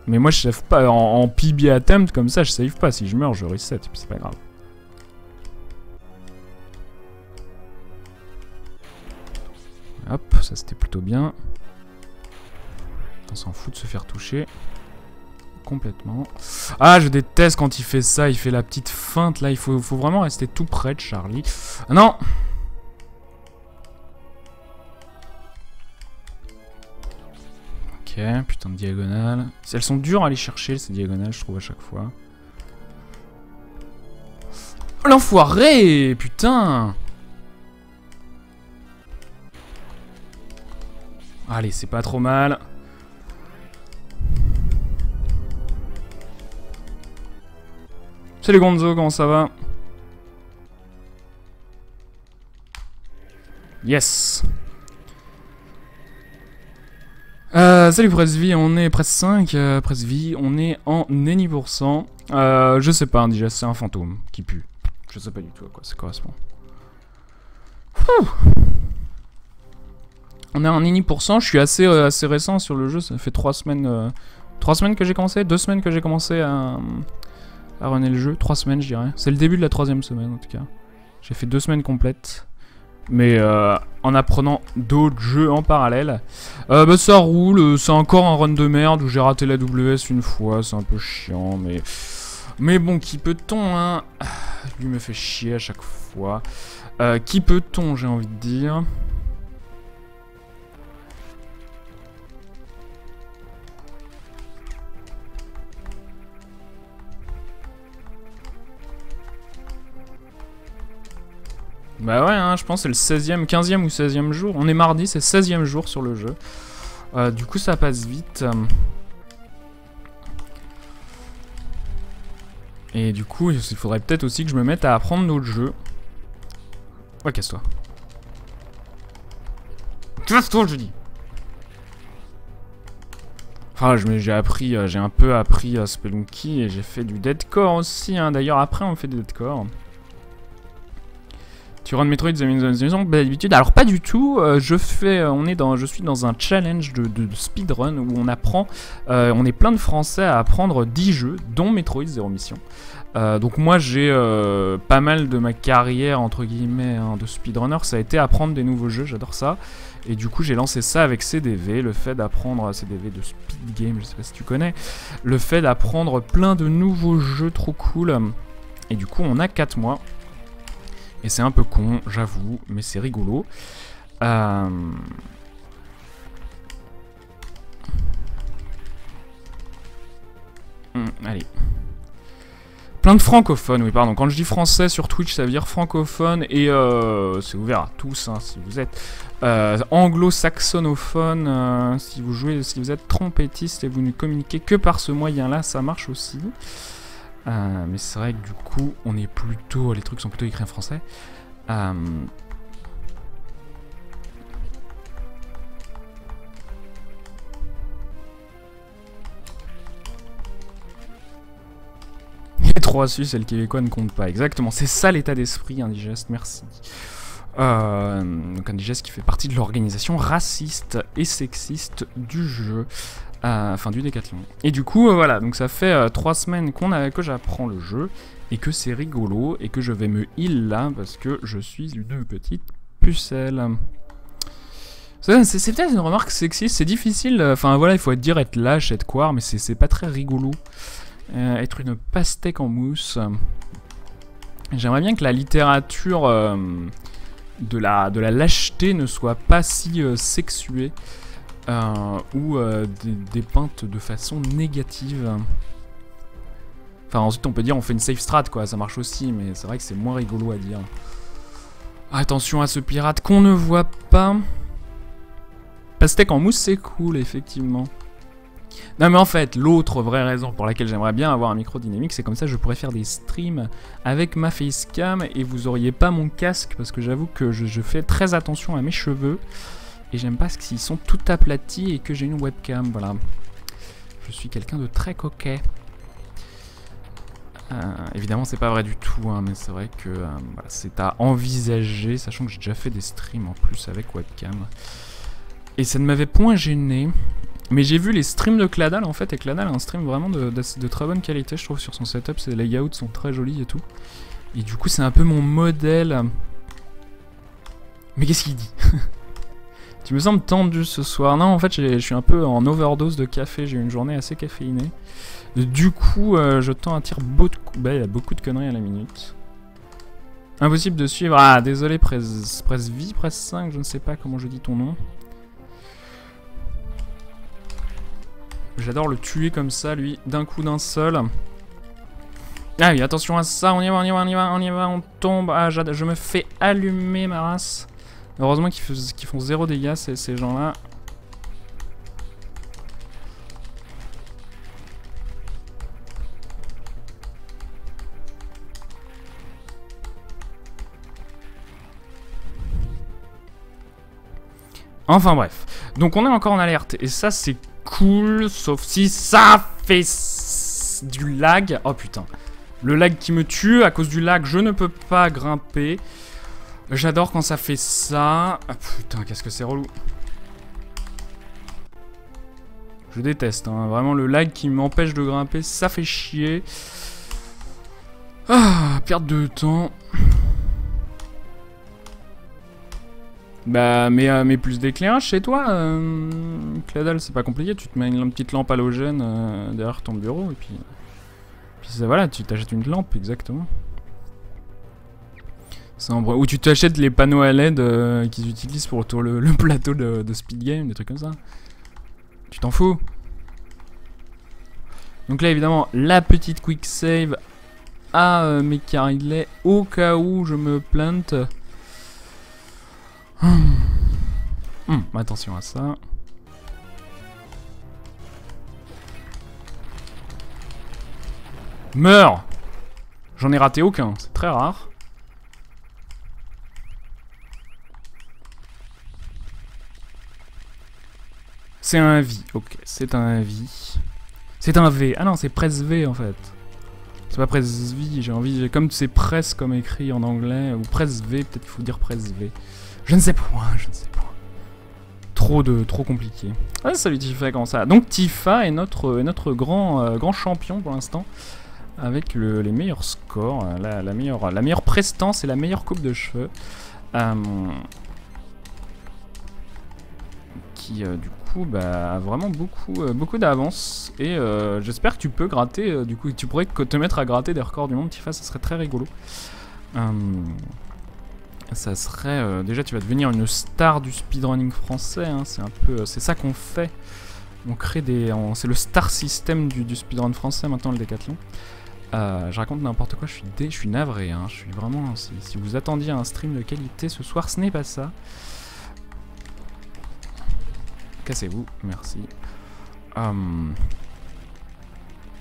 moi, je save pas. En PB attempt, comme ça, je save pas. Si je meurs, je reset, et puis c'est pas grave. Hop, ça c'était plutôt bien. On s'en fout de se faire toucher. Complètement. Ah, je déteste quand il fait ça. Il fait la petite feinte, là. Il faut vraiment rester tout près de Charlie. Ah, non! Ok, putain de diagonale. Elles sont dures à aller chercher, ces diagonales, je trouve, à chaque fois. Oh, l'enfoiré! Putain! Allez, c'est pas trop mal. Salut Gonzo, comment ça va? Yes! Salut Presvi, on est Presse 5, Presvi, on est en Nenny %. Je sais pas, déjà c'est un fantôme qui pue. Je sais pas du tout à quoi ça correspond. On est en Nenny %, je suis assez récent sur le jeu, ça fait 3 semaines, 3 semaines que j'ai commencé, 2 semaines que j'ai commencé à runner le jeu, 3 semaines je dirais. C'est le début de la 3e semaine en tout cas. J'ai fait 2 semaines complètes. Mais en apprenant d'autres jeux en parallèle. Bah ça roule, c'est encore un run de merde où j'ai raté la WS une fois, c'est un peu chiant, mais bon, qui peut-on, hein? Lui me fait chier à chaque fois. Qui peut-on, j'ai envie de dire? Bah ouais, hein, je pense que c'est le 16e, 15e ou 16e jour. On est mardi, c'est 16e jour sur le jeu. Du coup, ça passe vite. Et du coup, il faudrait peut-être aussi que je me mette à apprendre d'autres jeux. Ouais, casse-toi. Casse-toi, je dis. Enfin, j'ai un peu appris Spelunky et j'ai fait du deadcore aussi. Hein. D'ailleurs, après, on fait du deadcore. Tu run Metroid d'habitude? Alors pas du tout. Je suis dans un challenge de speedrun où on apprend. On est plein de Français à apprendre 10 jeux, dont Metroid Zero Mission. Donc moi j'ai pas mal de ma carrière entre guillemets hein, de speedrunner, ça a été apprendre des nouveaux jeux, j'adore ça. Et du coup j'ai lancé ça avec CDV, le fait d'apprendre CDV de Speed Game, je sais pas si tu connais, le fait d'apprendre plein de nouveaux jeux trop cool. Et du coup on a 4 mois. Et c'est un peu con, j'avoue, mais c'est rigolo. Allez. Plein de francophones, oui, pardon. Quand je dis français sur Twitch, ça veut dire francophone. Et c'est ouvert à tous, hein, si vous êtes anglo-saxonophone. Si vous êtes trompettiste et vous ne communiquez que par ce moyen-là, ça marche aussi. Mais c'est vrai que du coup, on est plutôt... Les trucs sont plutôt écrits en français. Les 3 Suisses et le Québécois ne comptent pas. Exactement, c'est ça l'état d'esprit indigeste, merci. Donc un digeste qui fait partie de l'organisation raciste et sexiste du jeu. Enfin du décathlon. Et du coup, voilà, donc ça fait 3 semaines que j'apprends le jeu, et que c'est rigolo, et que je vais me heal là, parce que je suis une petite pucelle. C'est peut-être une remarque sexiste, c'est difficile, enfin voilà, il faut être lâche, être quoi, mais c'est pas très rigolo. Être une pastèque en mousse. J'aimerais bien que la littérature de la lâcheté ne soit pas si sexuée ou dépeinte de façon négative. Enfin ensuite on peut dire on fait une safe strat quoi, ça marche aussi, mais c'est vrai que c'est moins rigolo à dire. Attention à ce pirate qu'on ne voit pas. Pastèque en mousse c'est cool effectivement. Non mais en fait l'autre vraie raison pour laquelle j'aimerais bien avoir un micro dynamique, c'est comme ça je pourrais faire des streams avec ma facecam et vous auriez pas mon casque, parce que j'avoue que je fais très attention à mes cheveux et j'aime pas s'ils sont tout aplatis et que j'ai une webcam, voilà. Je suis quelqu'un de très coquet. Évidemment c'est pas vrai du tout hein, mais c'est vrai que voilà, c'est à envisager, sachant que j'ai déjà fait des streams en plus avec webcam. Et ça ne m'avait point gêné. Mais j'ai vu les streams de Cladal en fait, et Cladal a un stream vraiment de très bonne qualité je trouve sur son setup, ses layouts sont très jolis et tout. Et du coup c'est un peu mon modèle. Mais qu'est-ce qu'il dit? Tu me sembles tendu ce soir. Non en fait je suis un peu en overdose de café, j'ai eu une journée assez caféinée. Du coup je tends à tirer il y a beaucoup de conneries à la minute. Impossible de suivre. Ah désolé presse vie, presse 5, je ne sais pas comment je dis ton nom. J'adore le tuer comme ça, lui, d'un coup d'un seul. Ah oui, attention à ça, on y va, on tombe. Ah, je me fais allumer, ma race. Heureusement qu'ils font 0 dégâts, ces gens-là. Enfin bref. Donc on est encore en alerte, et ça c'est cool, sauf si ça fait du lag. Oh putain. Le lag qui me tue, à cause du lag, je ne peux pas grimper. J'adore quand ça fait ça. Ah putain, qu'est-ce que c'est relou. Je déteste, hein. Vraiment le lag qui m'empêche de grimper, ça fait chier. Ah, perte de temps. Bah, mais plus d'éclairage chez toi, Cladal, c'est pas compliqué, tu te mets une petite lampe halogène derrière ton bureau, et puis voilà, tu t'achètes une lampe, exactement. Ou tu t'achètes les panneaux à LED qu'ils utilisent pour le plateau de Speed Game, des trucs comme ça. Tu t'en fous. Donc là, évidemment, la petite quick save à mes carrelets, au cas où je me plante. Attention à ça. Meurs! J'en ai raté aucun, c'est très rare. C'est un V, ok, c'est un V. C'est un V, ah non, c'est presse V en fait. C'est pas presse V, j'ai envie, comme c'est presse comme écrit en anglais, ou presse V, peut-être qu'il faut dire presse V. Je ne sais pas, je ne sais pas. Trop compliqué. Ah, salut Tifa, comment ça? Donc Tifa est notre grand champion pour l'instant, avec les meilleurs scores, la meilleure prestance et la meilleure coupe de cheveux. Qui du coup a vraiment beaucoup d'avance, et j'espère que tu peux gratter, du coup tu pourrais te mettre à gratter des records du monde Tifa, ça serait très rigolo. Ça serait déjà tu vas devenir une star du speedrunning français, hein, c'est ça qu'on fait. On crée c'est le star system du speedrun français maintenant, le décathlon. Je raconte n'importe quoi, je suis navré, hein, je suis vraiment, si vous attendiez un stream de qualité ce soir, ce n'est pas ça. Cassez-vous, merci.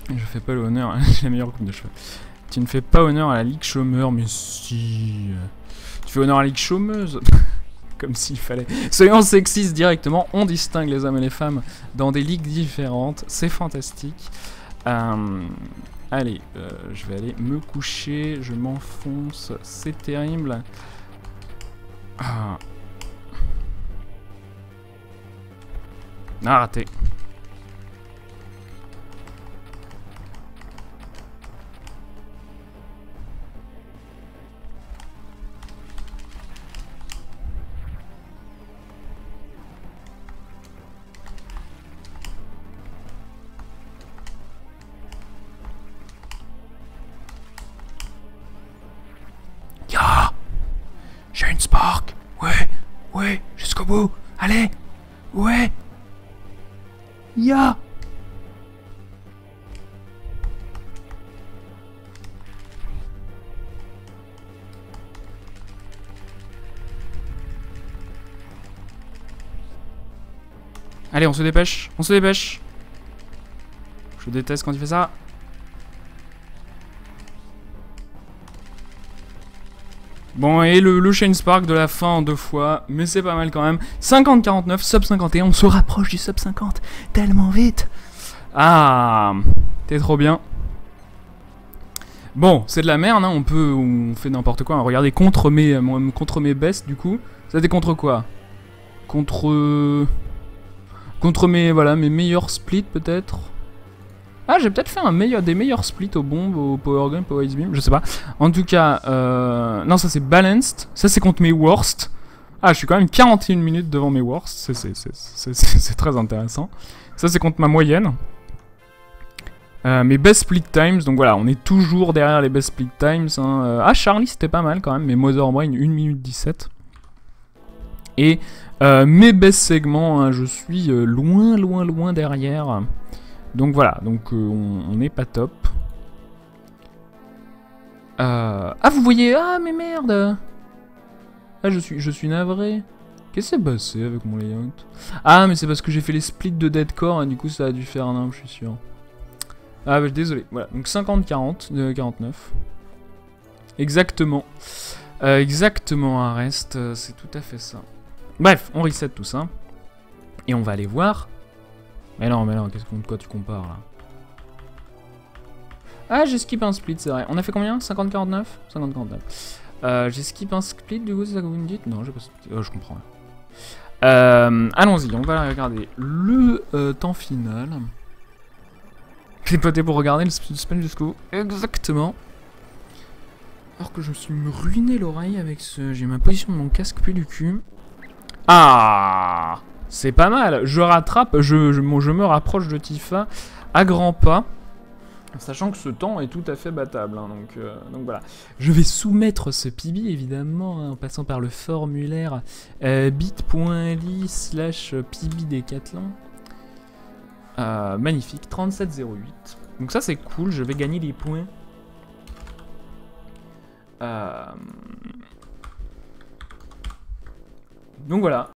Je fais pas l'honneur, j'ai la meilleure coupe de cheveux. Tu ne fais pas honneur à la ligue chômeur, mais si. Tu fais honneur à la ligue chômeuse. Comme s'il fallait. Soyons sexistes directement, on distingue les hommes et les femmes dans des ligues différentes, c'est fantastique. Allez, je vais aller me coucher, je m'enfonce, c'est terrible. Ah, raté. J'ai une Spark. Ouais, jusqu'au bout. Allez, ouais. Ya. Allez, on se dépêche, on se dépêche. Je déteste quand il fait ça. Bon, et le Shane Spark de la fin en 2 fois, mais c'est pas mal quand même. 50-49, sub 51, on se rapproche du sub 50 tellement vite. Ah, t'es trop bien. Bon, c'est de la merde, hein, on fait n'importe quoi. Regardez, contre mes bests, du coup. Ça c'était contre quoi? Contre mes meilleurs splits peut-être. Ah, j'ai peut-être fait des meilleurs splits aux bombes, au power gun, power ice beam, je sais pas. En tout cas, non, ça c'est balanced. Ça c'est contre mes worst. Ah, je suis quand même 41 minutes devant mes worst. C'est très intéressant. Ça c'est contre ma moyenne. Mes best split times, donc voilà, on est toujours derrière les best split times. Hein. Ah, Charlie c'était pas mal quand même, mes Mother Brain 1 minute 17. Et mes best segments, hein, je suis loin derrière. Donc voilà, donc on n'est pas top. Ah, vous voyez, ah mais merde. Ah, je suis navré. Qu'est-ce qui s'est passé avec mon layout? Ah, mais c'est parce que j'ai fait les splits de deadcore et du coup ça a dû faire un je suis sûr. Ah, bah désolé. Voilà, donc 50-40, 49. Exactement. Exactement, un reste, c'est tout à fait ça. Bref, on reset tout ça. Et on va aller voir. Mais non, qu'est-ce de quoi tu compares là? Ah, j'ai skip un split, c'est vrai. On a fait combien? 50-49? 50-49. J'ai skip un split, du coup, c'est ça que vous me dites? Non, j'ai pas split. Oh, je comprends. Allons-y, on va regarder le temps final. J'ai poté pour regarder le spell jusqu'au bout. Exactement. Alors que je me suis ruiné l'oreille avec ce... J'ai ma position de mon casque plus du cul. Ah, c'est pas mal. Je rattrape, je me rapproche de Tifa à grands pas. Sachant que ce temps est tout à fait battable. Hein, donc voilà. Je vais soumettre ce PB évidemment hein, en passant par le formulaire bit.ly/PB Decathlon. Magnifique, 37,08. Donc ça c'est cool, je vais gagner des points. Donc voilà,